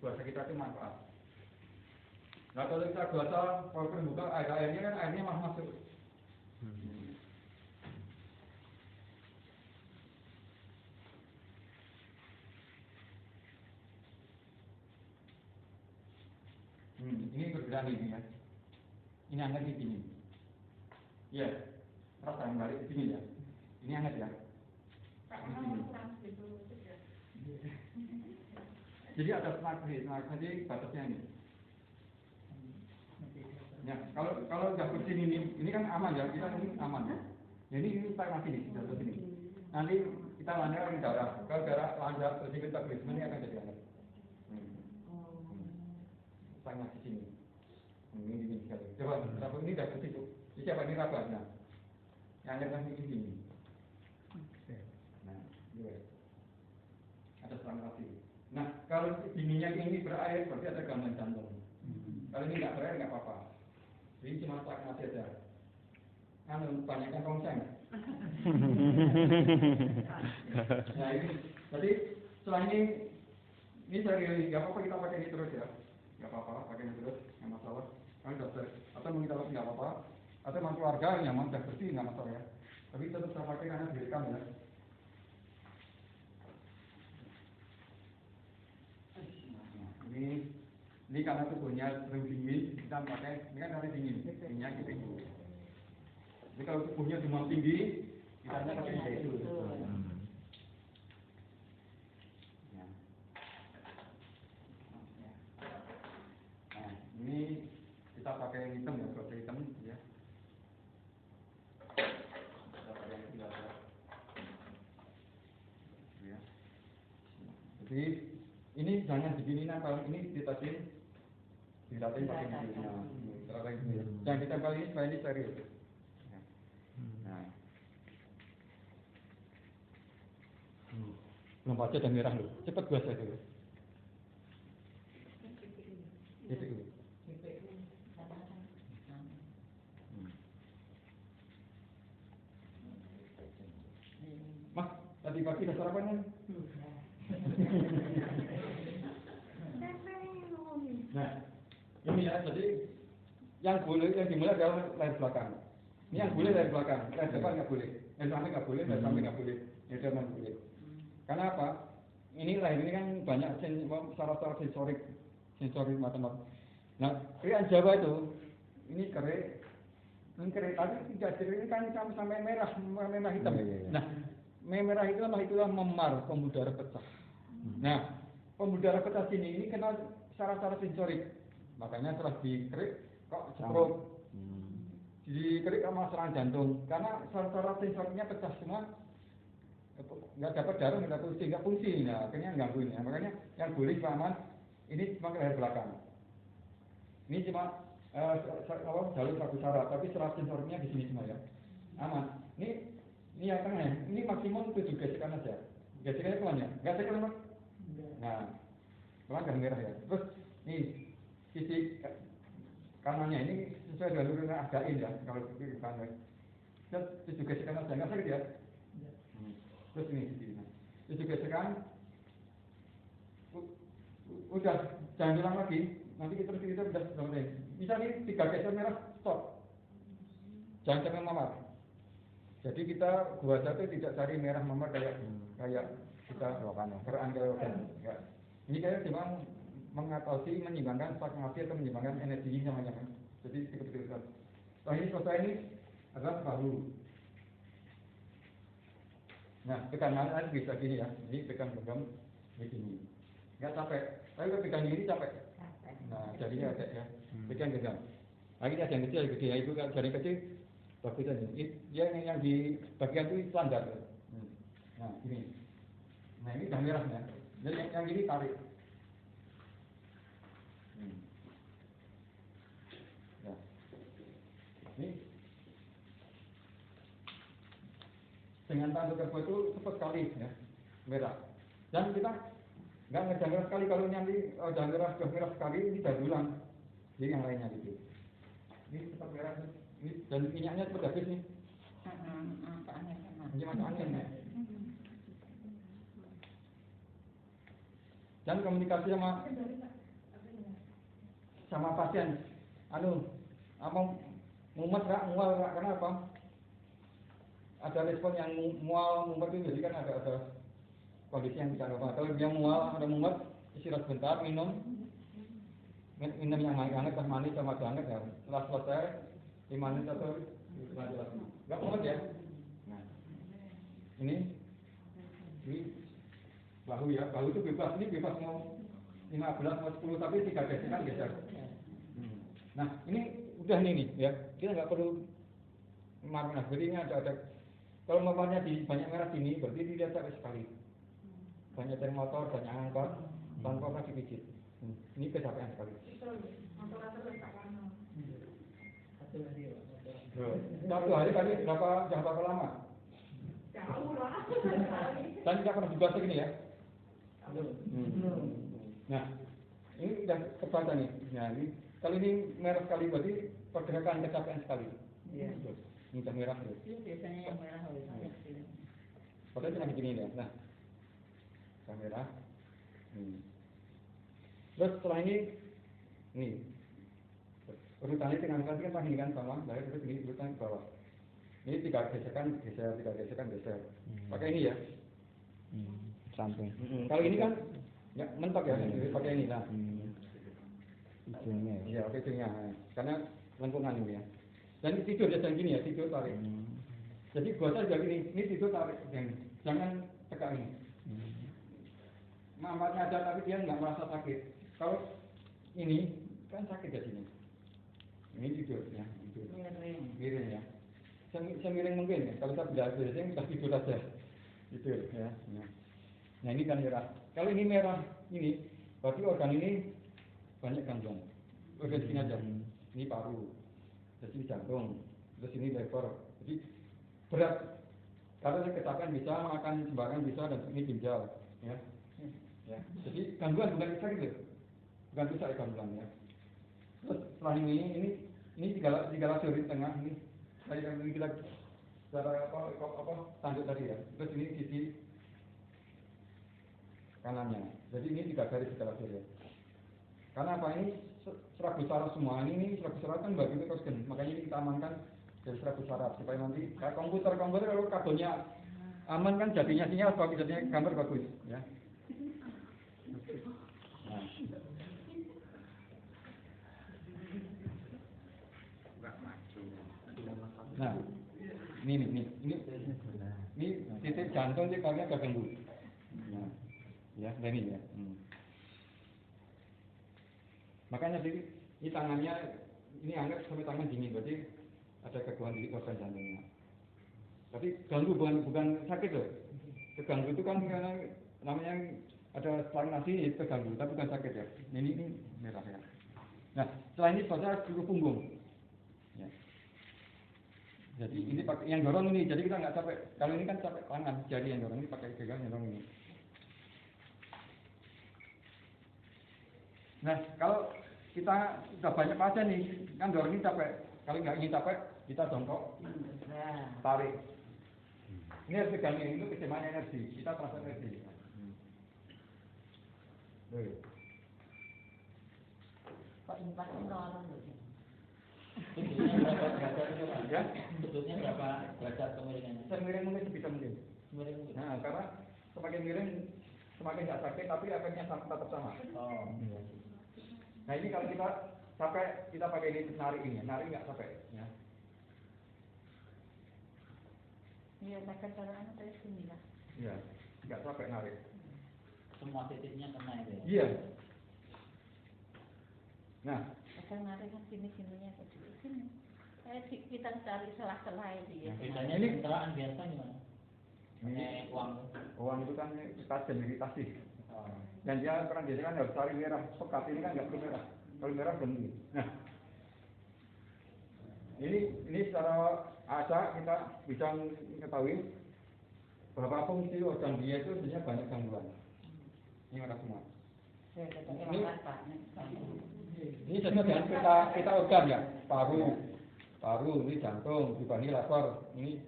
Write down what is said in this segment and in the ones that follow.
bahasa kita itu manfaat. Nah kalau kita bahasa kalau buka airnya kan airnya mah masuk. Ini bergerak ini ya. Ini hangat di sini. Iya, rasain balik di sini ya. Ini hangat ya. Jadi ada smart jadi batasnya ini. Ya, kalau udah bersih ini kan aman ya, kita ini aman ya. Jadi ini stagnasi nih, sudah sini. Nanti kita lanjutkan darah. Kalau darah lanjut bersih kita bersih ini akan jadi hangat. Stagnasi sini. Ini sekali. Coba, rabu ini udah bersih tuh. Ini siapa ini rabanya? Yang ada di sini. Nah, ini ada stagnasi. Nah, kalau ininya ini berair, berarti ada gangguan jantung. Kalau ini nggak berair nggak apa-apa. Jadi cuma stagnasi aja. Kan banyakkan tongseng. Nah ini, jadi setelah ini dari nggak apa-apa kita pakai ini terus ya. Nggak apa-apa, pakai ini terus, nggak masalah. Kan dokter, atau mungkin kalau nggak apa-apa, atau memang keluarga nyaman sudah bersih nggak masalah ya. Tapi tetap saya pakai karena direkam ya. Ini karena tubuhnya sering dingin, kita pakai ini kan karena dingin, dinginnya gitu. Jadi kalau tubuhnya demam tinggi, kita pakai itu. Nah, ini kita pakai hitam ya, kalau hitam ya. Kita pakai yang tidak ada. Ya. Jadi ini jangan begini kalau ini ditasin pakai bibirnya. Yang kita kali ini supaya ini serius. Nah, belum baca dan merah loh, cepat gua saya dulu. Itu. Mas, tadi pagi udah sarapan kan? Nah, ini ya, jadi yang dimulai adalah leher belakang. Ini yang boleh dari belakang, leher depan nggak boleh, leher samping nggak boleh, leher samping nggak boleh, leher depan boleh. Karena apa? Ini leher ini kan banyak syarat-syarat sensorik macam-macam. Nah, krian Jawa itu ini kerik, tapi tidak ini kan sampai merah hitam. Nah, merah itulah memar, pembuluh darah pecah. Nah, pembuluh darah pecah ini kena syarat-syarat sensorik. Makanya setelah dikerik kok stroke. Dikerik sama serangan jantung karena syarat-syarat sensoriknya pecah semua. Nggak dapat darah, nggak fungsi, nah, akhirnya ganggu ini. Makanya yang boleh selamat ini cuma leher belakang. Ini cuma jalur satu syarat, tapi syarat sensoriknya di sini semua ya. Aman. Ini yang tengah ya. Ini maksimum 7 gesekan aja. Gesekannya kemana? Gesekan mas? Nah, pelan merah ya. Terus nih sisi kanannya ini sesuai dengan jalur adain ya. Kalau kiri kanan. Terus 7 gesekan aja, nggak sakit ya? Terus ini sisi ini. 7 gesekan. Udah, jangan hilang lagi. Nanti kita udah selesai. Bisa nih 3 geser merah, stop. Jangan memar. Jadi kita gua satu tidak cari merah memar kayak kita beranggap ya. Ini kayak cuma mengatasi, menyimbangkan stagnasi atau menyimbangkan energi namanya kan. Jadi betul-betul. Setelah ini selesai ini adalah bahu. Nah, tekanan aja bisa gini ya. Ini pegang di sini. Nggak capek. Tapi kalau pegang ini capek. Nah, jadinya ada ya. Pegang. Lagi ada yang kecil, gede ya. Itu jari kecil bagus aja. Dia yang di bagian itu standar. Nah, ini. Nah, ini udah merah ya. Dan yang ini tarik. Ya. Ini dengan tanda tersebut itu cepat sekali ya, merah. Dan kita nggak ngejar sekali kalau nanti udah merah sekali ini sudah ulang. Jadi yang lainnya gitu. Ini cepat merah ini dan minyaknya cepat habis nih. Ini masuk angin ya. Dan komunikasi sama sama pasien, apa mumet nggak, mual nggak, karena apa? Ada respon yang mual, mumet itu jadi kan ada kondisi yang tidak normal. Kalau dia mual, ada mumet, istirahat sebentar, minum yang hangat, teh manis sama teh hangat ya. Setelah selesai, 5 menit atau nggak mumet ya. Nah, ini bahu ya, bahu itu bebas, ini bebas mau 15 mau 10 tapi 3 gesekan geser. Nah, ini udah nih ya, kita nggak perlu marah. Jadi ini ada kalau umpamanya di banyak merah sini, berarti dia capek sekali. Banyak dari motor, banyak angkot, tanpa pernah dipijit. Ini kecapean sekali. Satu hari tadi berapa lama? Jauh lah. Dan tidak pernah juga segini ya. Nah, ini udah kebaca nih. Nah, ini kali ini merah sekali berarti pergerakan kecapean sekali. Iya. Ini udah merah tuh. Itu biasanya yang merah harus. Padahal cuma begini ya. Nah, udah merah. Terus setelah ini, nih urutannya dengan kan pagi kan sama, dari terus ini urutan ke bawah. Ini 3 gesekan geser, 3 gesekan geser. Pakai ini ya. Samping. Kalau ini kan ya mentok ya, pakai ini lah. Ujungnya. Iya, pakai ujungnya. Karena lengkungan ini ya. Dan tidur ya jangan gini ya, tidur tarik. Jadi buatnya juga gini, ini tidur tarik, jangan tegak ini. Manfaatnya ada tapi dia nggak merasa sakit. Kalau ini kan sakit ya sini. Ini tidur ya, tidur. Miring ya. Semiring mungkin ya. Kalau saya biasanya kita tidur aja. Tidur ya. Nah ini kan merah. Kalau ini merah ini, berarti organ ini banyak gangguan. Organ sini aja. Ini paru, terus ini jantung, terus ini lever. Jadi berat. Kalau saya kecapean bisa, makan sembarangan bisa, dan ini ginjal. Ya. Ya. Jadi gangguan bukan bisa gitu. Bukan bisa gangguan ya. Terus setelah ini tiga lasur di tengah ini. Saya akan kita secara apa tanduk tadi ya. Terus ini sisi kanannya. Jadi ini 3 garis tiga lasur ya. Karena apa ini serabut saraf semua ini serabut saraf kan bagi itu terus makanya ini kita amankan dari serabut saraf supaya nanti kayak komputer kalau kabelnya aman kan jadinya sinyal bagus, jadinya gambar bagus ya. Nah, ini titik jantung sih karena terganggu. Nah, ya, ini ya. Makanya ini tangannya ini anggap sampai tangan dingin, berarti ada gangguan di organ jantungnya. Tapi ganggu bukan sakit loh. Keganggu itu kan karena namanya ada stagnasi terganggu, tapi bukan sakit ya. Ini merah ya. Nah, setelah ini pada seluruh punggung. Ya. Jadi ini pakai yang dorong ini, jadi kita nggak capek. Kalau ini kan capek tangan, jari yang dorong ini pakai pegang yang dorong ini. Nah, kalau kita sudah banyak pasien nih, kan dorong ini capek. Kalau nggak ingin capek, kita jongkok, tarik. Ini harus pegang ini, itu keseimbangan energi. Kita transfer energi. Kok impasnya nolong loh? Sebetulnya berapa derajat kemiringannya? Semiring mungkin sebisa mungkin. Nah, karena semakin miring semakin nggak sakit, tapi efeknya tetap sama. Oh. Nah ini kalau kita capek, kita pakai ini narik nggak capek. Ya. Iya, takkan kalau anak saya sini lah. Iya, nggak capek narik. Semua titiknya kena itu ya? Iya. Nah, Takkan narik kan sini-sininya ke sini. Kita cari celah-celah itu ya. Bedanya ini kendaraan biasa gimana? Pakai uang itu kan tajam iritasi. Dan dia orang biasanya kan harus cari merah, pekat ini kan nggak perlu merah. Kalau merah berhenti. Nah, ini secara acak kita bisa mengetahui berapa fungsi organ dia itu sebenarnya banyak gangguan. Ini merah semua. Ini sesuai dengan kita organ ya, paru, ini jantung, juga ini lever, ini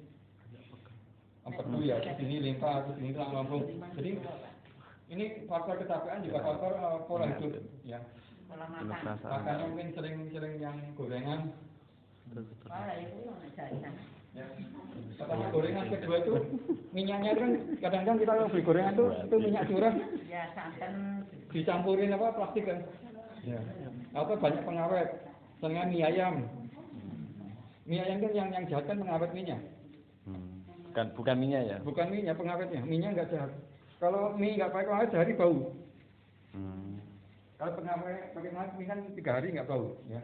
empedu ya, ini limpa, ini tulang lambung. Jadi ini faktor kecapean juga faktor pola hidup ya. Kalau Penuh makan. perasaan. Makanya mungkin sering yang gorengan. Wah, itu yang jajan. Ya. Pertama gorengan, kedua itu minyaknya kan kadang-kadang kita kalau beli gorengan itu minyak curah Ya santan. dicampurin apa plastik kan. Ya. Atau banyak pengawet. Dengan mie ayam. Mie ayam kan yang jahat kan pengawet minyak. Bukan minyak ya? Bukan minyak pengawetnya, minyak nggak jahat. Kalau mie nggak pakai pengawet sehari bau. Kalau pengawet pakai pengawet mie kan 3 hari nggak bau. Ya.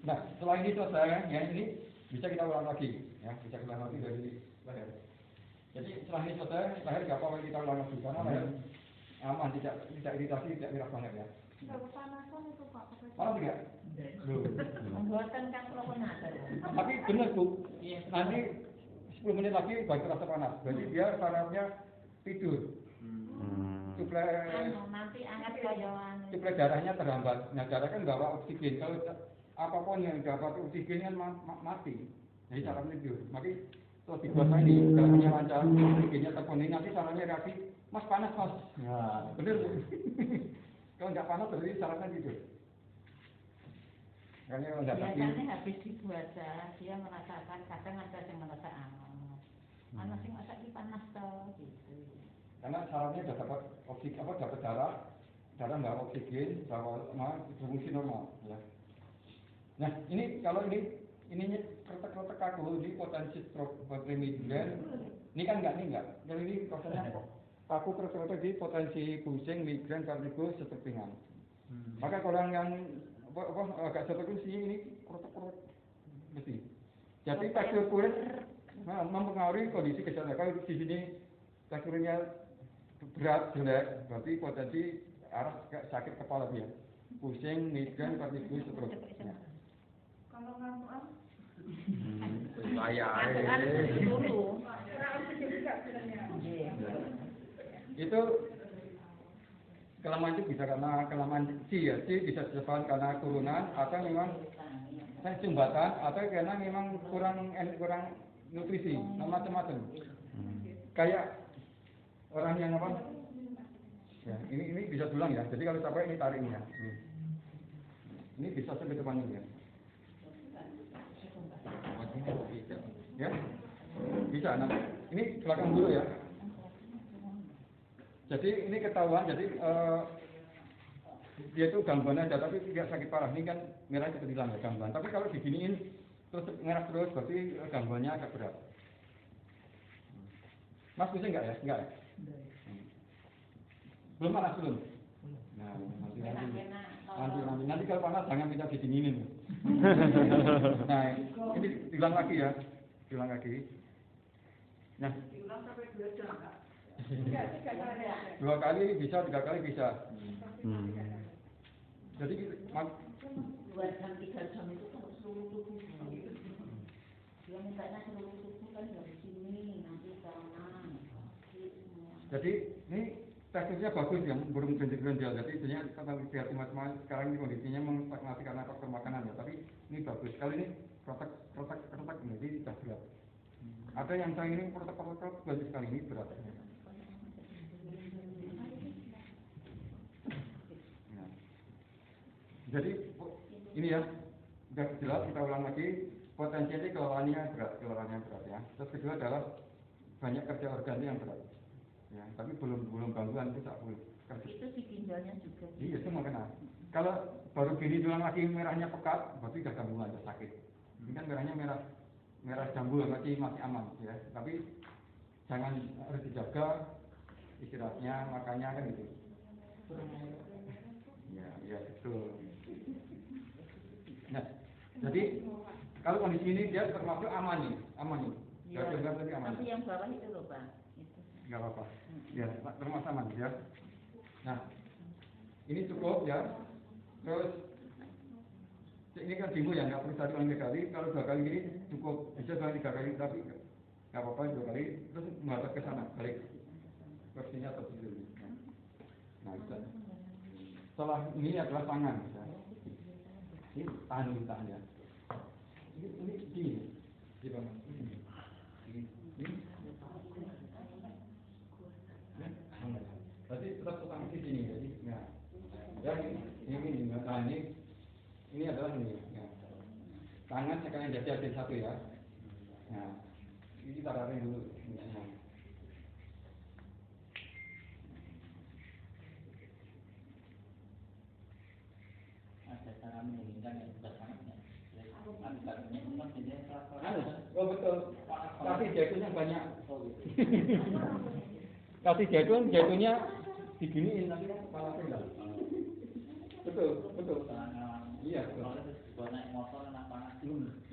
Nah setelah ini selesai, ya ini bisa kita ulang lagi, ya bisa kita ulang lagi dari leher. Jadi setelah ini selesai, leher nggak apa-apa kita ulang lagi karena leher aman, tidak iritasi, tidak merah banget ya. Nggak kepanasan itu Pak. Panas tidak? Loh. Membuatkan kan kalau panas. Tapi benar Bu, nanti 10 menit lagi baru terasa panas. Jadi dia syaratnya tidur. Suplai Nanti anget kayoan. suplai darahnya terhambat. Nah darah kan bawa oksigen. Kalau apapun yang dapat oksigen kan mati. Jadi syaratnya tidur. Makanya terus dibuat lagi darahnya lancar, oksigennya terpenuhi. Nanti syaratnya reaksi, Mas panas Mas. Nah benar Bu. Kalau nggak panas berarti syaratnya tidur. Biasanya habis dibuat dia merasakan kadang ada yang merasa panas yang masa panas toh gitu. Karena sarafnya sudah dapat oksigen, dapat darah nggak oksigen, bawa berfungsi normal. Ya. Nah ini kalau ininya kretek kaku, ini potensi stroke migrain. Ini kan enggak. Jadi ini prosesnya kaku kretek di potensi pusing, migrain, vertigo, stroke ringan. Maka kalau yang agak seperti ini krotek mesti. Jadi tekstur kulit mempengaruhi kondisi gejala. Kalau di sini teksturnya berat, jelek, berarti potensi arah sakit kepala dia. Pusing, migrain, vertigo, stroke. Kalau ngantuan? Itu kelemahan itu bisa karena kelemahan C bisa disebabkan karena turunan atau memang sumbatan atau karena memang kurang nutrisi, macam-macam. Kayak orang yang apa? Ya, ini bisa tulang ya. Jadi kalau capek ini tariknya. Ini bisa sampai depan ini ya. Ya, bisa. Nah, ini belakang dulu ya. Jadi ini ketahuan, jadi dia itu gangguan aja, tapi tidak sakit parah. Ini kan merah itu hilang ya gangguan. Tapi kalau diginiin terus merah terus, berarti gangguannya agak berat. Mas pusing nggak ya? Enggak ya? Belum panas belum? Nah, nanti kalau panas jangan minta didinginin. Nah, ini diulang lagi ya, diulang lagi. Nah, diulang sampai 2 jam Kak. 2 kali bisa, 3 kali bisa. Jadi 2 jam 3 jam itu kalau seluruh tubuh. Dia mintanya seluruh tubuh kan dari sini nanti kanan. Jadi ini teksturnya bagus ya, burung benjil-benjil. Jadi sebenarnya kalau lihat teman-teman sekarang ini kondisinya masih karena faktor makanan ya. Tapi ini bagus. Kalau ini protek ini sudah berat. Ada yang saya ini protek bagus sekali, ini berat. Nah. Jadi ini ya sudah jelas, kita ulang lagi. Potensi ini kelelahannya berat ya. Terus kedua adalah banyak kerja organ yang berat. Ya, tapi belum gangguan itu tak boleh. Itu di ginjalnya juga. Iya, itu makanya. Kalau baru gini doang lagi merahnya pekat, berarti sudah gangguan, sudah sakit. Ini kan merahnya merah jambul, masih aman ya. Tapi jangan harus dijaga istirahatnya, makannya kan gitu. Ya betul. Nah, jadi kalau kondisi ini dia termasuk aman nih. Ya, tapi aman. tapi yang bawah itu loh Pak. Nggak apa-apa. Ya, termasuk aman ya. Nah, ini cukup ya. Terus ini kan timbul ya, nggak perlu 1 kali. Kalau 2 kali ini cukup, bisa 2 3 kali, tapi nggak apa-apa 2 kali. Terus menghadap ke sana, balik. Versinya tertidur. Nah, bisa. Setelah ini adalah tangan. Ya. Ini tahan ya. Ini gini. Berarti tetap utang di sini, jadi ya. Ya, ini ini adalah ini. Ya. Tangan sekarang jadi satu ya. Nah, ini kita tarik dulu. Nah. Ada cara menurunkan yang bersananya. Oh betul. Kasih jaitunnya banyak. Kasih jaitunnya diginiin nanti kan kepala tinggal. Betul. Iya betul. Buat naik motor anak panas.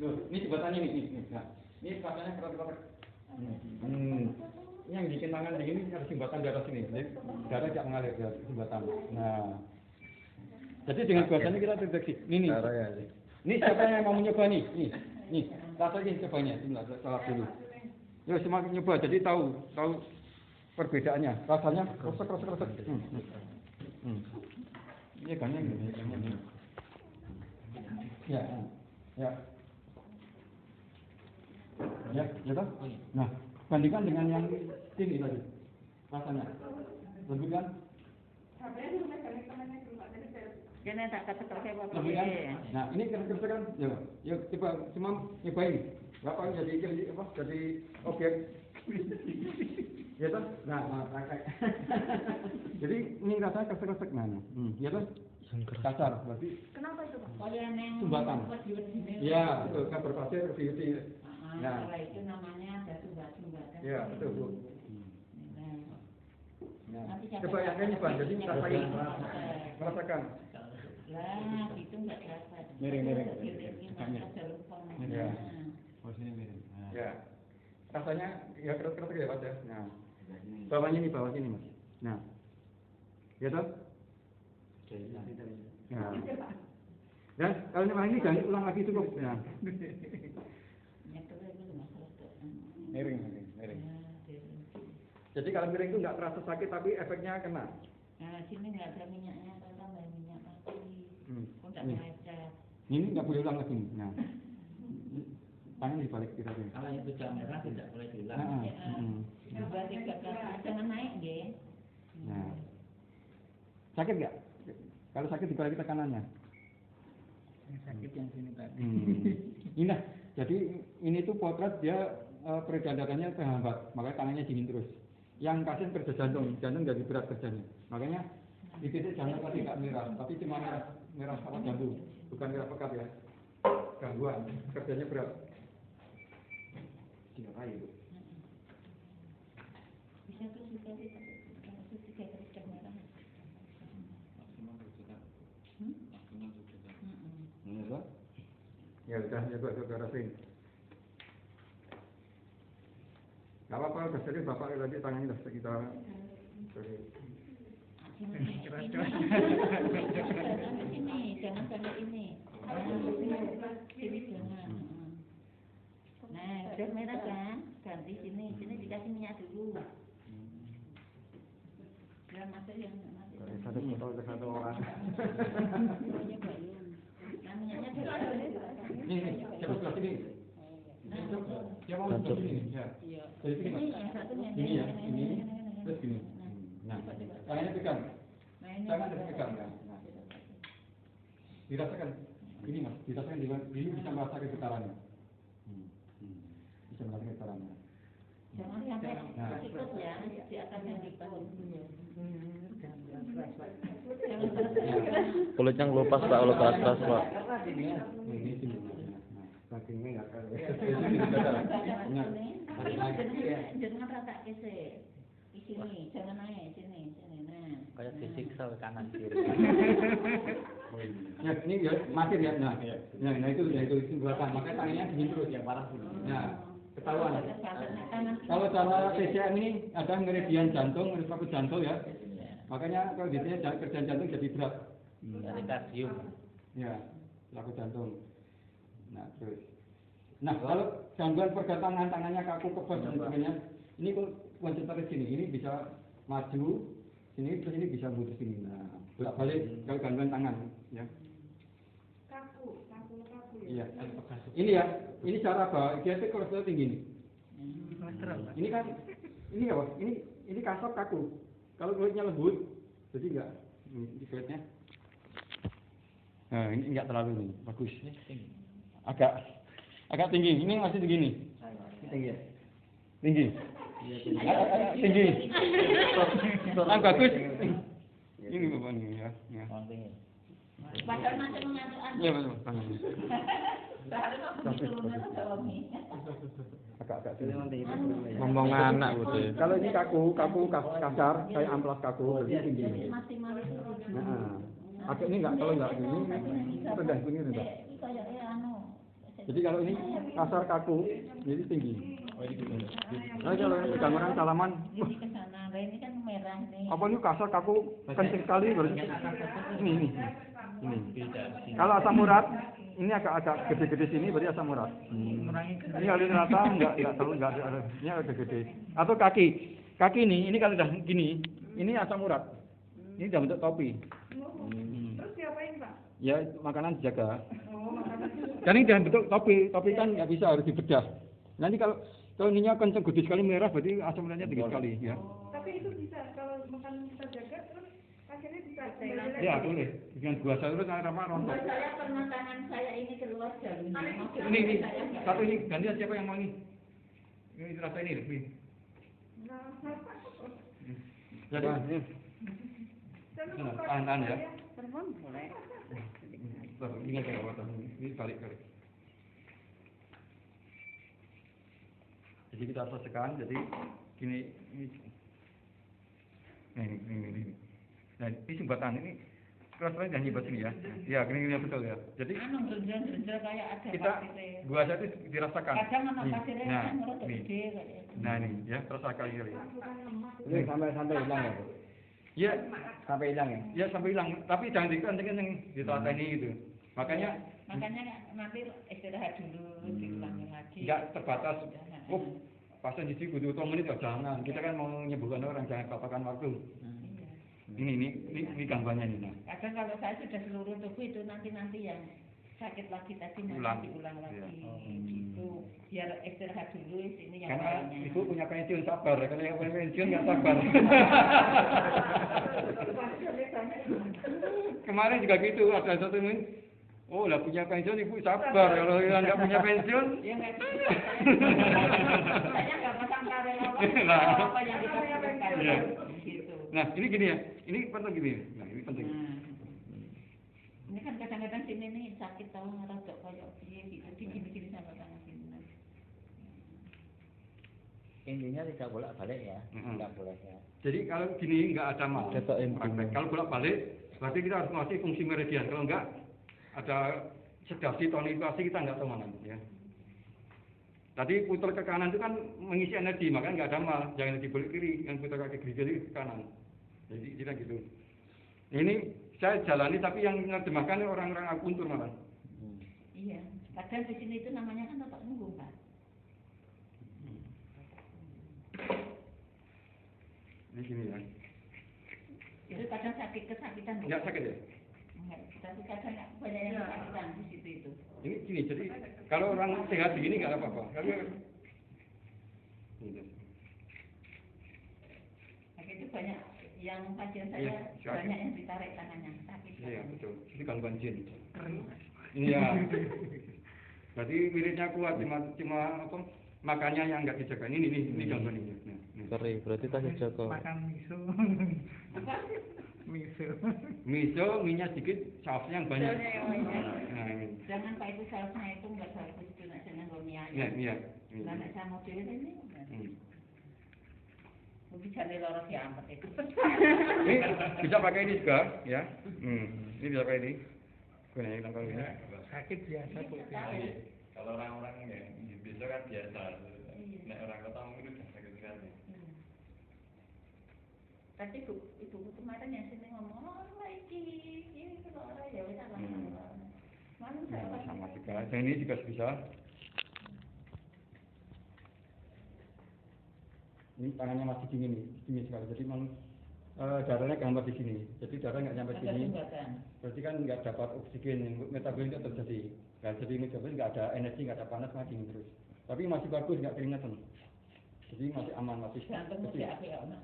Loh, ini jembatannya nih. Nah, ini rasanya kerat-kerat. Ini yang bikin tangan di sini ada jembatan di atas ini. Jadi darah tidak mengalir ke jembatan. Nah, jadi dengan bahasanya kita terdeteksi. Ini siapa yang mau nyoba nih? Nih, rasain cobanya. Bismillah, salah dulu. Yo semakin nyoba, jadi tahu perbedaannya. Rasanya kresek. Ini gannya gini. Ya. Ya toh? Nah, bandingkan dengan yang ini tadi. Rasanya. Lebih kan? Kena tak kata apa-apa. Lebih kan? Nah, ini kira-kira kan. Ya, coba semua nyobain. Bapak jadi apa? Jadi objek. Ya toh? Nah, pakai. Jadi ini rasanya kresek-kresek nah. Ya toh? Kasar, berarti Kenapa itu Pak? Kalian yang sumbatan. Ya, betul. Kan berpasir di. Nah, itu namanya ada sumbatan. Ya, betul Bu. Nah, Coba yang ini Pak, jadi merasakan. Lah, itu enggak terasa. Miring. Ya. Posisinya miring. Ya. Rasanya ya keras-keras ya Pak ya. Nah. Bawahnya nih, bawah sini Mas. Nah. Ya toh? Nah. Dan kalau ini jangan ulang lagi cukup. Ya. Miring. Jadi kalau miring itu nggak terasa sakit tapi efeknya kena. Nah, sini nggak ada minyaknya, tambah minyak lagi. Kok nggak lecet? Ini nggak boleh ulang lagi. Nah. Tangan dibalik kita ini. Kalau itu jam merah tidak boleh diulang. Dua tiga kali, jangan naik deh. Nah. Sakit nggak? Kalau sakit dibalik kita kanannya. Sakit yang sini tadi. Ini jadi ini tuh potret dia peredaran darahnya terhambat, makanya tangannya dingin terus. Yang kasihan kerja jantung jadi berat kerjanya. Makanya di titik jantung tadi nggak merah, tapi cuma merah apa jantung, bukan merah pekat ya. Gangguan, kerjanya berat. Tidak kayu. Bisa terus juga tiga kali merah. Ya udah, coba rasain. Gak apa-apa, udah serius Bapak tadi tangannya udah sekitar. Sini, jangan sampai ini. Sini jangan. Nah, udah merah kan? Ganti sini dikasih minyak dulu. Biar masuk yang nanti. Satu botol ke satu orang. Nah, minyaknya Ini, coba sebelah sini. Dia mau sebelah sini, ya. Jadi sini Mas. Ini ya, ini, terus gini. Nah, tangannya pegang. Tangan dipegang ya. Dirasakan, ini Mas, dirasakan ini bisa merasakan getarannya. Bisa merasakan getarannya. jangan sampai ikut ya, di atas yang dipun. Kulitnya ngelupas Pak, kalau keras-keras Pak. Dagingnya nggak kan? Jangan rata kese. Di sini, jangan naik sini. Nah. Kayak disiksa ke kanan kiri. Ya, ini ya masih ya. Nah itu belakang. Makanya tangannya dingin terus ya parah. Nah, ketahuan. Kalau cara TCM ini ada meridian jantung, meridian jantung ya. Makanya kalau biasanya kerjaan jantung jadi berat. Dari kardium. Ya, laku jantung. Nah, terus. Nah, kalau gangguan pergelangan tangannya kaku, kebas dan sebagainya, ini konsentrasi sini, ini bisa maju, sini terus ini bisa mundur sini. Nah, bolak-balik kalau gangguan tangan, ya. Kaku Iya. Ini ya, ini cara bahwa dia itu kolesterol tinggi nih. Ini kan, ini apa? Ini kasar kaku. Kalau kulitnya lembut, jadi enggak. Ini kulitnya Nah, ini enggak terlalu nih, bagus. Ini tinggi. Agak tinggi. Ini masih tinggi nih. Tinggi ya? Tinggi. Iya, tinggi. Tinggi. Ah, bagus. Tinggi. Ini Bapak nih ya. Ya. Orang tinggi. Padahal masih mengandung anak. Iya betul. Tangannya. Seharusnya begitu menurut suami. Agak Ini memang tinggi. Ngomong anak betul. Kalau ini kaku kasar, kayak amplas kaku, jadi tinggi. Jadi maksimal itu tujuh. Nah, agak ini enggak, kalau enggak ini rendah, ini rendah. Ini kayak anu. Jadi kalau ini kasar kaku, jadi tinggi. Oh, ini gitu. Nah, kalau ini gambaran salaman, Ini ke sana. Nah, ini kan merah nih. apa ini kasar kaku, kencing sekali berarti. Ini. Beda sih. Kalau asam urat, ini agak gede-gede sini berarti asam urat. Ini kalau rata enggak terlalu enggak ada. Ini agak gede. Atau kaki ini kalau udah gini, ini asam urat. Ini udah bentuk topi. Terus diapain Pak? Ya makanan dijaga. Dan ini udah bentuk topi kan nggak bisa harus dibedah. Nanti kalau ininya kenceng gede sekali merah berarti asam uratnya tinggi sekali ya. Tapi itu bisa kalau makan kita jaga terus akhirnya bisa kembali lagi. Ya boleh. Dengan gua saya terus apa rontok. Saya pernah tangan saya ini keluar jalurnya. Ini satu ini gantian siapa yang mau ini? Ini rasa ini lebih. Jadi tahan ya. Telepon boleh. Ini kayak apa? Ini balik. Jadi kita selesaikan. Jadi gini ini. Nah, ini sumbatan ini keras-keras jangan nyebat sini ya. Ya, gini betul ya. Jadi Anu brenjel kayak ada kita pasirnya. gua saya itu dirasakan. Kadang sama Nih, pasirnya nah, kan rada nih. gede kayak. Nah, ini ya terasa kali. Ini sampai hilang ya, Bu? Ya, Sampai hilang ya? ya sampai hilang. Tapi jangan dikencengin ditata ini gitu. Makanya Makanya nanti istirahat dulu, diulangi lagi. nggak terbatas. Oh, pasien di sini butuh 2 menit ya jangan. Kita kan mau menyembuhkan orang, jangan patokan waktu. Ini gambarnya ini. Nah. Kadang kalau saya sudah seluruh tubuh itu nanti yang sakit lagi tadi nanti Ulang. diulang lagi Iya. gitu. Biar istirahat dulu sini yang Karena lainnya. ibu punya pensiun sabar, kalau yang punya pensiun nggak sabar. Kemarin juga gitu, ada satu ini, oh lah punya pensiun ibu sabar, kalau yang nggak punya pensiun, Ya nggak gitu. Saya nggak pasang karyawan. Nah. Apa yang kita butuhkan Iya. gitu. nah ini gini ya, ini penting gini, nah ini penting. Ini kan kadang-kadang sini nih sakit tahu ngerodok kayak piye gitu, gini sama tangan sini. Intinya tidak bolak-balik ya. Mm-mm. Tidak boleh ya. Jadi kalau gini nggak ada mal, Ketok intinya. praktek. Kalau bolak-balik, berarti kita harus ngasih fungsi meridian. Kalau nggak ada sedasi, tonifikasi kita nggak tahu mana ya. Tadi putar ke kanan itu kan mengisi energi, makanya nggak ada mal. Jangan dibalik kiri, yang putar kaki kiri ke kanan. Jadi kita gitu. Ini saya jalani tapi yang menerjemahkan orang-orang akupuntur malah. Iya, kadang di sini itu namanya kan otak punggung Pak. Ini gini ya. Itu kadang kesakitan. Nggak sakit ya? Enggak, tapi kadang banyak yang kesakitan di situ itu. Ini gini, jadi kalau orang sehat begini nggak apa-apa. Kalau gitu. Nah, itu banyak yang pasien saya Iya, sakit. banyak yang ditarik tangannya sakit. Iya betul. Ini gangguan jin. Iya. Berarti wiridnya kuat, cuma apa? Makannya yang nggak dijaga. Ini gangguan ini. Nah. Kering, berarti tak jaga. Makan miso. Miso. Miso, minyak sedikit, sausnya yang banyak. Nah, ini. Jangan Pak itu sausnya itu enggak bagus itu nak jangan minyak. Iya. Lah nek sama dhewe ini. Hmm. Bisa leloro diampet itu. Ini bisa pakai ini juga, ya. Ini bisa pakai ini. Gunanya tangkal ini. Sakit biasa Bu. Kalau orang-orang ya biasa kan biasa. Nek orang kota mungkin udah sakit sekali. Tapi ibu kemarin yang sini ngomong, oh ini kalau orang ya wis salah. Malu saya Nah, sama juga. Dan ini juga bisa. Ini tangannya masih dingin sekali. Jadi memang darahnya gambar di sini. Jadi darah nggak nyampe sini. Berarti kan nggak dapat oksigen, metabolisme terjadi. Nah, jadi metabolisme nggak ada energi, nggak ada panas, mati terus. Tapi masih bagus, nggak keringatan. Jadi masih aman, masih Jantung bersih. masih apik ya, Mas.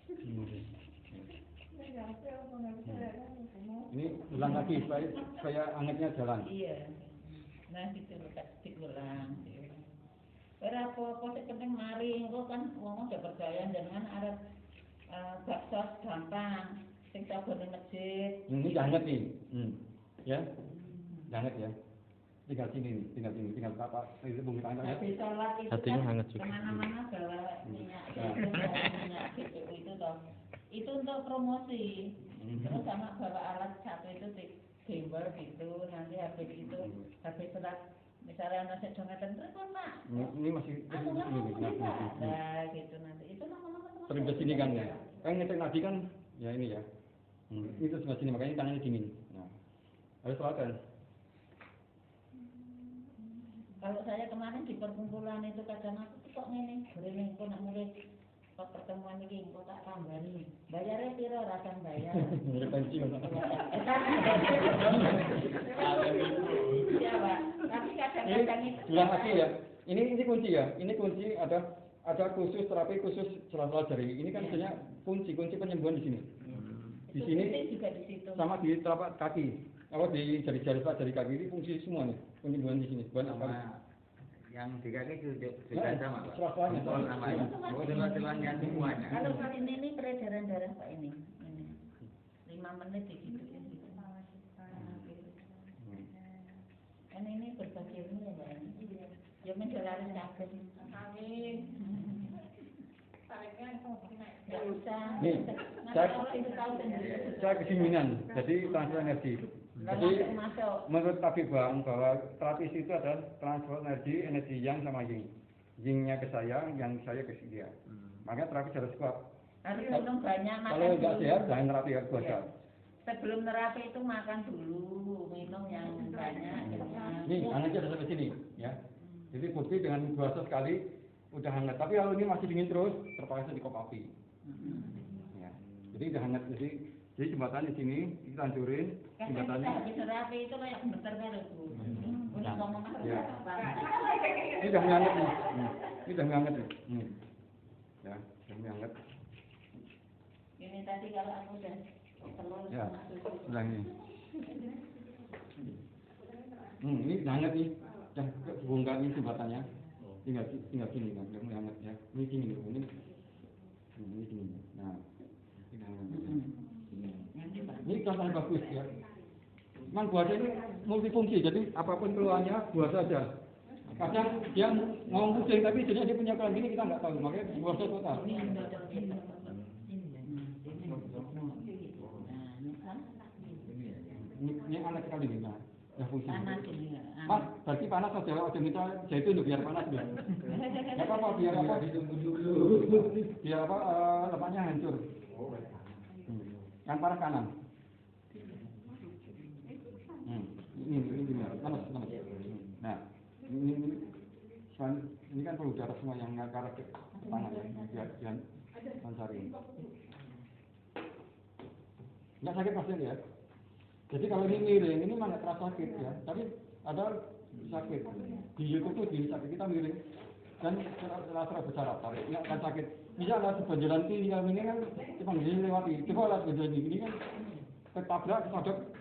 Hmm. Ini ulang lagi supaya angetnya jalan. Iya. Nah, gitu diulang. Ora apa-apa sing penting mari engko kan wong udah percaya dengan arep bakso gampang sing sabone masjid. Ini udah anget nih. Ya. Udah anget ya. Tinggal sini, tinggal apa? Itu bungkus tangan ya. Habis sholat itu Hatinya kan hangat juga. kemana-mana bawa minyak minyak gitu itu toh. Itu untuk promosi. Terus sama bawa alat satu itu gembel gitu. Nanti habis itu habis sholat misalnya anak saya jongatan terus kan Pak. Ini masih Aku nggak ini. mau nah gitu nanti itu lama-lama Sering ke sini kan ya. Kan ngecek nadi kan ya ini ya. Itu sebelah sini makanya tangannya dingin. Nah. Harus selatan. Kalau saya kemarin di perkumpulan itu kadang aku tuh kok ngene, berene kok nak mulai kok pertemuan ini kok tak tambani. Bayarnya piro rasan bayar. Mulai pensiun. Iya, Pak. Tapi kadang-kadang itu Ulang lagi ya. Ini kunci ya. Ini kunci ada khusus terapi khusus sela-sela jari. Ini kan sebenarnya kunci penyembuhan di sini. Di sini juga di situ. sama di telapak kaki. Kalau di jari-jari kaki ini fungsi semua nih. Penyembuhan di sini. Banyak sekali. Yang di kaki juga Nah, sama Pak. sela-selanya Oh, sama ya. Oh, sela-selanya semuanya. Kalau ini peredaran darah Pak ini. 5 menit digituin gitu. Kan ini berbagi ilmu ya Mbak. Ya menjalani sakit. Amin. Nggak usah. Nih, Kalau itu tahu sendiri. saya kedinginan. Jadi transfer energi. Jadi Masuk. menurut Tabib Bang bahwa terapis itu adalah transfer energi yang sama yin. Yingnya ke saya, yang saya ke dia. Makanya terapis harus kuat. Harus minum banyak makan Kalau nggak dulu. sehat jangan terapi ya puasa. Ya. Sebelum terapi itu makan dulu, minum yang banyak. Nih, anaknya ada sampai sini, ya. Jadi bukti dengan puasa sekali udah hangat. Tapi kalau ini masih dingin terus, terpaksa di kop api. Ya. Jadi udah hangat. Jadi jembatan di sini kita hancurin jembatannya. Habis terapi itu kayak gemeter kan itu. Ya. Ini udah menghangat nih. Ini udah menghangat nih. Ya, udah menghangat. Ini tadi kalau aku udah telur Ya, sama susu. ulang ini. Ini udah hangat nih. Yang bongkar ini jembatannya. Tinggal sini kan, udah menghangat ya. Ini sini nih, ini sini. Nah, ini hangat. Ini contohnya bagus ya. Memang buasa ini multifungsi, jadi apapun keluarnya buasa saja. Kadang dia mau pusing tapi sebenarnya dia punya keluhan gini kita nggak tahu, makanya buasa total. Ini aneh sekali nih, nah, ya fungsi. Panas ini. Mas, berarti panas aja minta zaitun biar panas ya. Nggak apa-apa, biar apa? Biar apa lemaknya hancur. Yang panas kanan. Ini panas. Nah, ini kan perlu darah semua yang nggak arah ke tangan ya, biar mencari. Nggak sakit pasien ya. Jadi kalau ini miring, ini mana terasa sakit ya. Tapi ada sakit. Di YouTube tuh di sakit kita miring dan rasa besar apa? Nggak akan sakit. Misalnya sebanjaran tinggal ini kan cuma gini lewati. Coba lihat sebanjaran ini kan ketabrak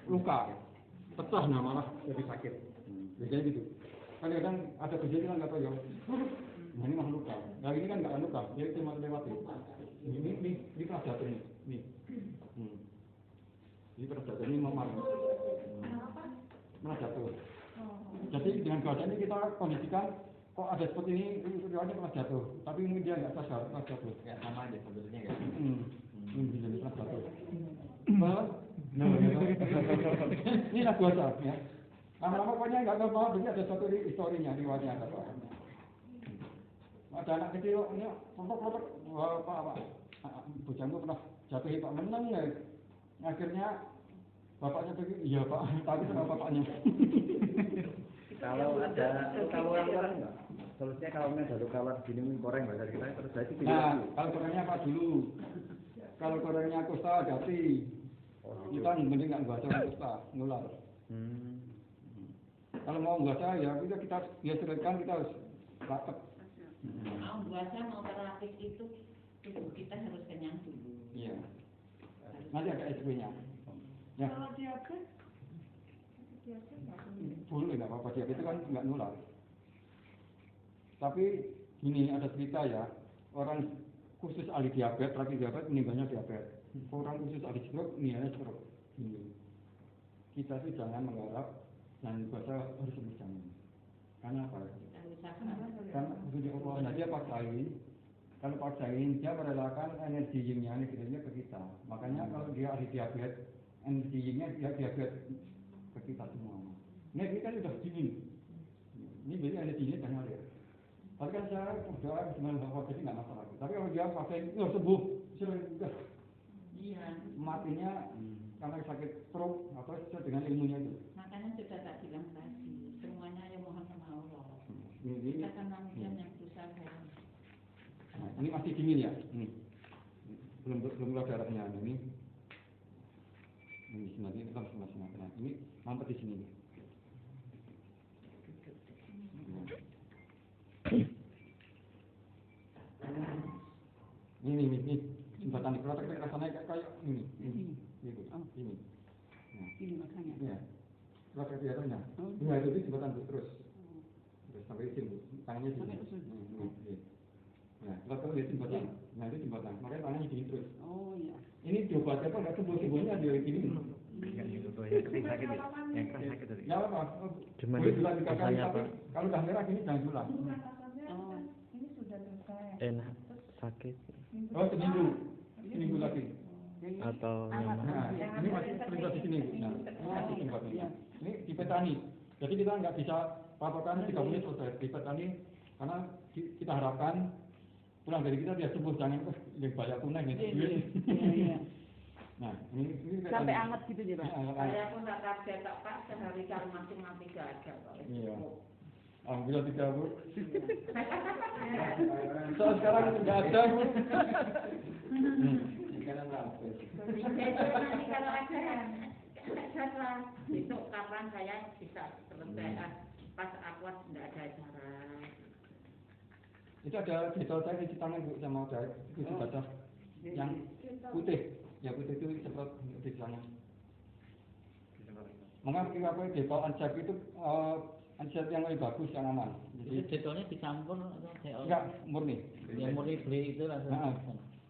luka. Pecah nah malah jadi sakit. Biasanya gitu. Kadang-kadang ada kejadian kan nggak tahu ya. Nah ini malah luka. Nah ini kan nggak luka, jadi cuma lewati. Ini pernah jatuh nih. Ini pernah jatuh ini memar. Pernah jatuh. Jadi dengan keadaan ini kita kondisikan kok ada seperti ini, riwayatnya pernah jatuh. Tapi ini dia nggak sadar, pernah jatuh. Ya sama aja sebetulnya ya. Ini bisa pernah jatuh. Ini lah biasa ya. Lama-lama pokoknya nggak tahu begini ada satu historinya, riwayatnya ada apa. Ada anak kecil, ini kelompok-kelompok, apa, bujangku pernah jatuh pak menang ya. Akhirnya bapaknya pergi, iya pak, tapi sama bapaknya. Kalau ada luka-luka enggak? Solusinya kalau ada luka gini goreng bahasa kita terus jadi tidak. Nah, kalau gorengnya apa dulu? Kalau gorengnya kusta hati. Kita mending nggak baca kusta, nular. Kalau mau baca ya kita biasakan kita harus rapat. Mau puasa mau terapis itu tubuh kita harus kenyang dulu. Iya. Nanti ada SP-nya. Ya. Kalau diabetes nggak boleh. Boleh nggak apa-apa, diabetes itu kan nggak nular. Tapi ini ada cerita ya, orang khusus ahli diabetes, terapi diabetes meninggalnya diabetes. Orang khusus ahli stroke meninggalnya stroke. Ini. Kita sih jangan mengharap dan bahasa harus sembuh jangan. Karena apa? Karena punya Allah, nah dia paksain. Kalau paksain, dia merelakan energi yin-nya, energinya ke kita. Makanya kalau dia ahli diabetes, energi yin-nya dia diabetes ke kita semua. Ini kan sudah dingin. Ini jadi energinya jangan ngalir. Tapi kan saya udah dengan bahwa jadi nggak masalah. Tapi kalau dia paksain, sembuh, sudah. Iya. Matinya karena sakit stroke atau sesuai dengan ilmunya itu. Makanya sudah tak bilang tadi, semuanya yang mohon sama Allah. Ini. Kita kan manusia yang berusaha. Nah, ini masih dingin ya. Belum keluar darahnya ini. Ini nanti kita masih nah, ini mampet di sini. Ini jembatan kalau rasanya kayak ini. Gitu. Ini. Nah, Ini makanya. ya. Kalau kayak biasanya. Nah, itu jembatan terus sampai sini, tangannya sini. Nah, kalau lihat jembatan, nah itu jembatan, makanya tangannya gini terus. Oh iya. Ini diobat apa nggak sembuh-sembuhnya dia gini. Yang itu tuh, yang keras sakit itu. Yang keras sakit itu. Ya apa? Gimana Boleh diulang 3 kali, rasanya, tapi Pak? kalau udah merah gini jangan diulang. Oh, ini sudah selesai. Enak, sakit Oh, seminggu lagi. atau nyaman? Nah, ini masih terlibat di sini. Nah, ini masih jembatannya. Ini di petani. Jadi kita nggak bisa patokan 3 menit selesai di petani, karena kita harapkan pulang dari kita dia sembuh, jangan yang banyak tunai gitu. Nah, ini Sampai anget gitu ya, Pak. Saya pun tak kaget tak Pak, sehari kalau mati gajah Pak. Iya. Alhamdulillah tidak Bu. Soal sekarang nggak ada Bu. Sekarang apa? Nanti kalau ada besok kapan saya bisa selesai pas aku tidak ada acara. Itu ada botol saya di tangan Bu sama ada itu baca yang putih. Ya putih itu semprot di sana. Mengapa apa detol ansep itu ansep yang lebih bagus yang aman. Jadi detolnya dicampur atau detol? Enggak murni. Yang murni beli itu langsung. Nah,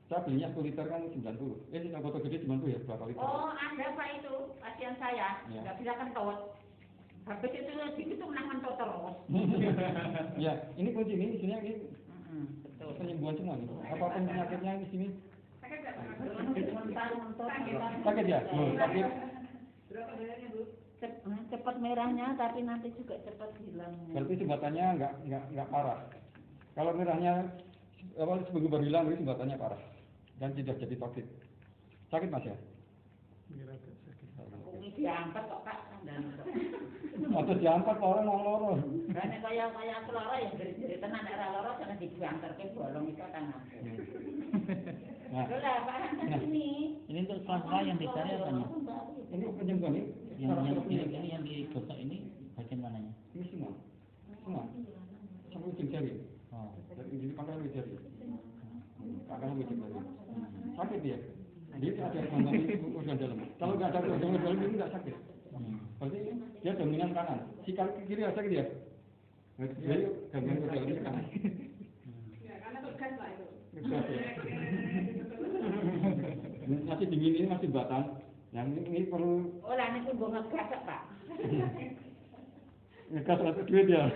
saya belinya 1 liter kan 90. Ini yang botol gede 90 ya berapa liter? Oh, ada Pak itu pasien saya, Ya. nggak bisa kentut. Habis itu begitu menang kentut terus. Ya, ini kunci ini isinya ini Betul. penyembuhan semua nih. Apapun penyakitnya di sini. Mentar, Sakit ya? Sakit. cepat merahnya tapi nanti juga cepat hilang. Berarti jembatannya nggak parah. Kalau merahnya awal seminggu baru hilang, itu jembatannya parah dan tidak jadi toksik. Sakit Mas ya? Ini diangkat kok Pak. Atau diangkat orang mau loro. Karena kayak aku loro ya dari tenan era loro jangan diangkat ke bolong itu kan. Nah, Sudah Pak ini. Ini untuk kelas yang dicari apanya? ini penyembuhan ini. Ini yang digosok ini bagian mananya? Ini semua. Sampai ujung jari. Oh. Dari ujung pangkal ujung jari. Pangkal ujung jari. Sakit dia. Dia ada gangguan organ dalam. Kalau nggak ada organ dalam ini nggak sakit. Berarti dia dominan kanan. Si kiri nggak sakit ya? Jadi gangguan organ dalam kanan. Ya, karena tugas lah itu. Masih dingin ini masih batang. Yang ini perlu Oh lah ini pun gue ngegas Pak. ngegas atau duit ya.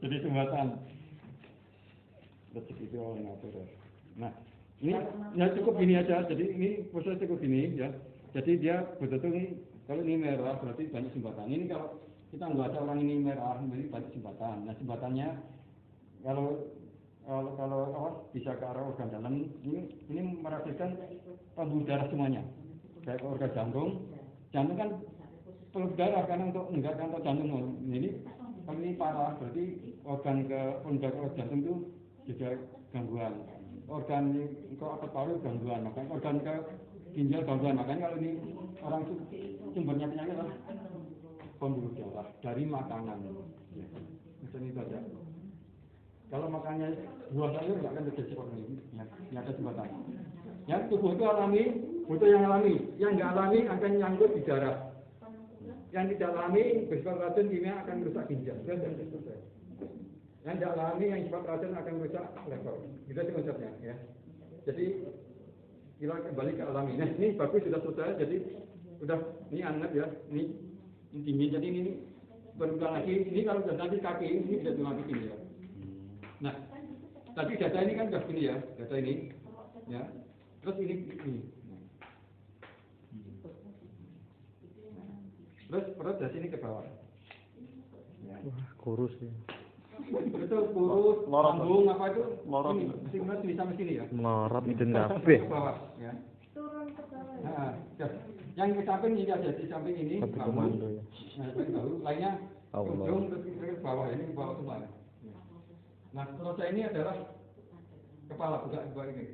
Jadi sumbatan. Rezeki itu orang ngatur. Nah, ini ya cukup gini aja. Jadi ini proses cukup gini ya. Jadi dia betul-betul ini kalau ini merah berarti banyak sumbatan. Ini kalau kita membaca orang ini merah berarti banyak sumbatan. Nah sumbatannya kalau bisa ke arah organ dalam ini merasakan pembuluh darah semuanya. Kayak organ jantung kan perlu darah karena untuk menggakkan jantung. Ini kalau ini parah berarti organ jantung itu juga gangguan. Organ ke otot paru gangguan, makanya organ ke ginjal gangguan. Makanya kalau ini orang sumbernya penyakit adalah pembuluh darah dari makanan. Ya, misalnya itu aja. Kalau makannya buah sayur nggak akan terjadi seperti ini. Ya, ada jembatan. Yang tubuh itu alami Untuk yang alami, yang nggak alami akan nyangkut di darah. Yang tidak alami bersifat racun kimia akan merusak ginjal. Selesai. Yang tidak alami yang sifat racun akan merusak lever. Itu aja konsepnya ya. Jadi kita kembali ke alami. Nah ini bagus sudah selesai. Jadi sudah ini anget ya. Ini dingin. Jadi ini berulang lagi. Ini kalau sudah nanti kaki ini bisa cuma begini ya. Nah tadi dada ini kan sudah begini ya. Dada ini ya. Terus ini. Terus perut dari sini ke bawah. Ya. Wah, kurus ya. Itu kurus, lambung apa itu? Lorot. Sini sampai sini ya. Melorot itu kabeh. Ke bawah ya. Turun ke bawah. Nah, ya. Yang di samping ini aja, di samping ini Satu lambung. komando ya. Nah, baru lainnya Allah. ujung terus ke bawah ini ke bawah semua. Nah, selesai ini adalah kepala buka ini.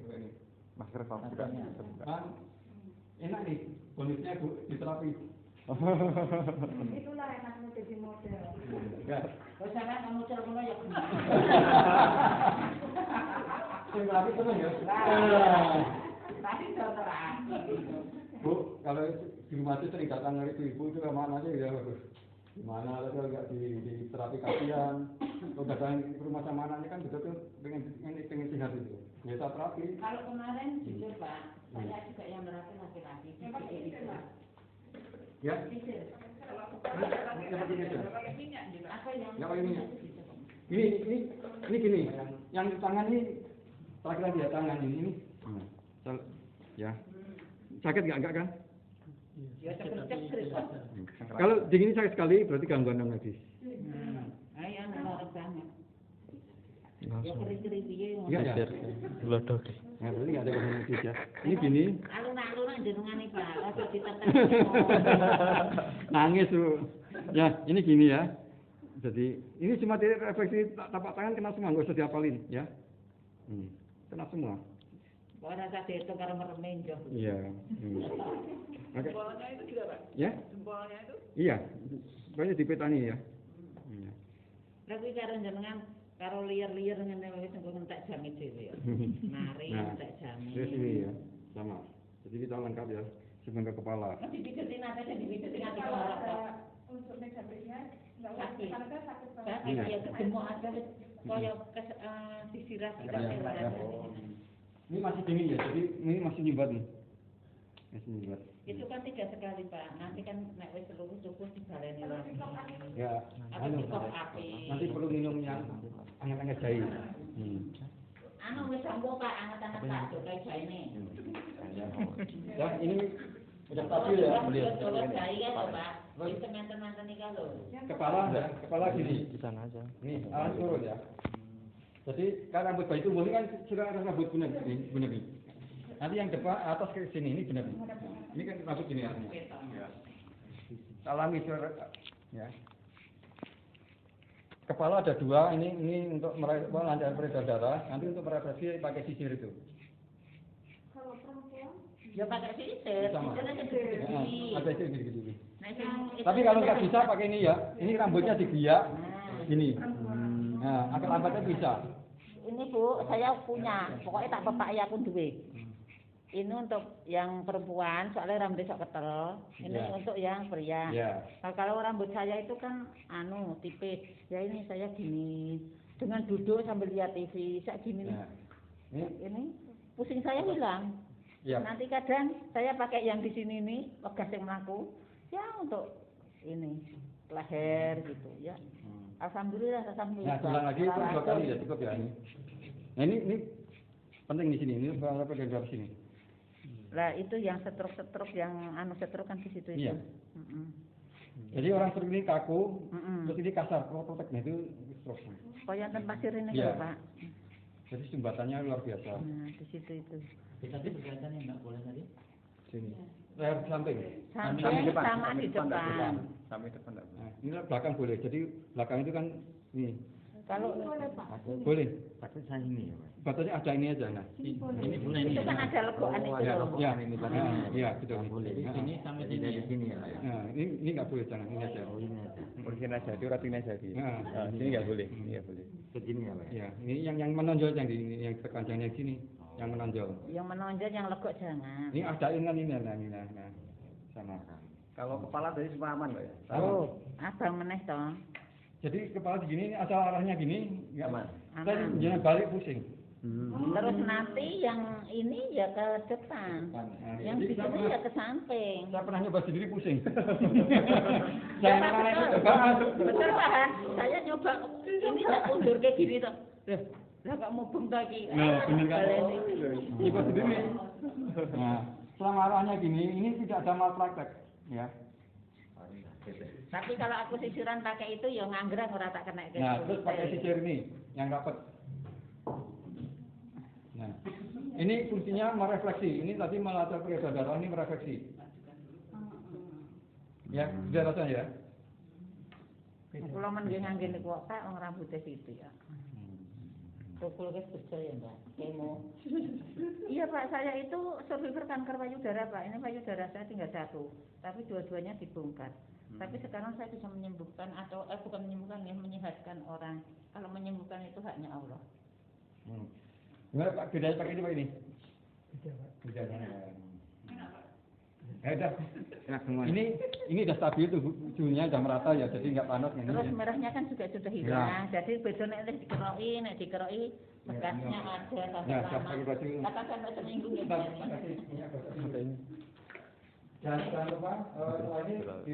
Masker apa? Bukan. Nah, enak nih, bonusnya di terapi. Itulah enaknya jadi model. Enggak. Terus sampean kamu cerita ya. Yang terapi tenang ya. Tapi dokteran. Bu, kalau di rumah itu sering datang dari ibu itu kemana aja ya? Gimana kalau nggak di terapi kasihan? Kalau datang ke rumah sama anaknya kan betul pengen sehat itu. Biasa terapi. Kalau kemarin jujur Pak, saya juga yang berarti laki-laki. Ya. Sisir. Yang pakai minyak. Apa yang? Yang pakai minyak. Ini gini. Yang di tangan ini laki-laki ya tangan ini. Ya. Sakit nggak kan? Ya cepet-cepet. Kalau dingin sakit sekali berarti gangguan medis. Ayo anak banget. Ya Langsung. kering-kering piye. Iya ya. Hajar. Glodok. Ya berarti nggak ada gangguan medis ya. Ini gini. Alun-alun jenengane Pak, aja ditekan. Nangis tuh. Ya ini gini ya. Jadi ini cuma refleksi tapak tangan kena semua nggak usah dihafalin ya. Kena semua. Kok rasa itu karo meremen jo. Iya. Oke. Jempolnya itu juga Pak? Ya? Jempolnya itu? Iya. Banyak dipetani ya. Iya. Tapi karo jenengan karo liar-liar ngene wis engko entek jame dhewe ya. Mari Nah, entek jame. Terus ini ya, sama. Jadi kita lengkap ya, sebelum ke kepala. Nanti dipijetin aja dan dipijetin aja Kalau karo. ada unsur negatifnya, nggak usah Sakit. karena kan sakit banget. Sakit ya gemuk aja wis koyo disirat Iya, ya. Ini masih dingin ya, jadi ini masih nyimbat nih. Masih nyimbat. Itu kan 3 sekali Pak. Nanti kan nek wis seluruh tubuh dibaleni lagi. Ya, Apa cukup api? nanti perlu minum yang anget-anget jahe. Anu wis sampo Pak, anget-anget Pak, dokai jaine. Ya, ini udah stabil ya. Dokai jahe kan lho Pak. Wis semanten-manten iki lho. Kepala ya, kepala gini. Di sana aja. Nih, alas turun ya. Jadi kan rambut bayi tumbuh ini kan sudah ada rambut benar nih. Nanti yang depan atas ke sini ini benar nih. Ini kan rambut gini artinya. Ya. Alami suara ya. Kepala ada 2, ini untuk melancarkan peredaran darah, nanti untuk merefleksi pakai sisir itu. Kalau perempuan, Ya pakai sisir, Sama. sisirnya gede-gede. Ya, ada itu gini. Nah, sing- Tapi kalau nggak bisa pakai ini ya, ini rambutnya dibiak gini. Nah, akar lambatnya bisa. Ini Bu, saya punya, pokoknya tak bapak ya pun duwe. Ini untuk yang perempuan, soalnya rambutnya sok ketel. Ini Ya. untuk yang pria. Ya. Nah, kalau rambut saya itu kan tipis. Ya ini saya gini, dengan duduk sambil lihat TV, saya gini. Ya. Ini pusing saya hilang. Ya. Nanti kadang saya pakai yang di sini nih, wegas yang melaku, ya untuk ini leher gitu ya. Alhamdulillah. Nah, ulang lagi itu 2 kali ya cukup ya ini. Nah, ini penting di sini, ini berapa dari sini. Lah itu yang setruk yang setruk kan di situ itu. Iya. Jadi orang stroke ini kaku, Mm-mm. terus ini kasar, proteknya itu stroke. Kaya ten pasir ini Iya. kalau Pak. Jadi sumbatannya luar biasa. Nah, di situ itu. Tadi berkaitan yang nggak boleh tadi. Sini. Leher samping. Sampai sama di depan. Sampai depan enggak. Nah, ini belakang boleh. Jadi belakang itu kan ini. Kalau Boleh. Tapi saya ini ya, Pak. Batasnya ada ini aja. Nah. Ini boleh ini. itu kan ada legokan itu ada loh. legokan. Ya, ini nah, batasnya. iya betul. Boleh. Di sini sampai Jadi sini. dari sini ya, Pak, ya. Nah, ini nggak boleh jangan ini aja. Oh, ini aja. Urusin aja, diuratin aja di. Nah, Sini nggak boleh, ini nggak boleh. Segini ya, Pak. Ya, ini yang menonjol yang di yang tekanjang yang sini. yang menonjol. Yang menonjol, yang legok jangan. Ini adain kan ini, nah, sama. Kalau kepala dari semua aman Pak ya? Oh, abang meneh toh. Jadi kepala begini, asal arahnya gini, nggak Aman. Kan jangan balik pusing. Terus nanti yang ini ya ke depan, Nah, yang jadi di sini saya ya ke samping. Saya pernah nyoba sendiri pusing. Ya, Saya pernah itu betul Pak Han. Saya nyoba ini tak mundur kayak gini toh. Lah kok mubeng lagi. Nah, bener kan? Baleni. Nyoba sendiri. Nah, selama arahnya gini, ini tidak ada malpraktek, ya. Tapi kalau aku sisiran pakai itu ya nganggrang ora tak kena kayak Nah, gitu. terus pakai sisir ini, yang rapat. Nah, ini fungsinya merefleksi. Ini tadi melatih peredaran darah, ini merefleksi. Ya, sudah rasanya ya. Kula men nggih ngangge niku Pak wong rambutnya sithik ya. Tukul wis bejo ya, Mbak. Kemo. Iya Pak, saya itu survivor kanker payudara Pak. Ini payudara saya tinggal satu, tapi dua-duanya dibongkar. Tapi sekarang saya bisa menyembuhkan atau bukan menyembuhkan ya, menyehatkan orang. Kalau menyembuhkan itu haknya Allah. Gimana Pak, bedanya pakai ini Pak ini? Bedanya. Udah. Enak semua. Ini udah stabil tuh, suhunya udah merata ya, jadi nggak panas ini. Terus merahnya kan juga sudah hilang. Jadi beda nek dikeroki bekasnya ada sampai Ya, lama. pakai baju. Kata sampai seminggu Bentar, gitu. kasih minyak, kasih. Jangan lupa lagi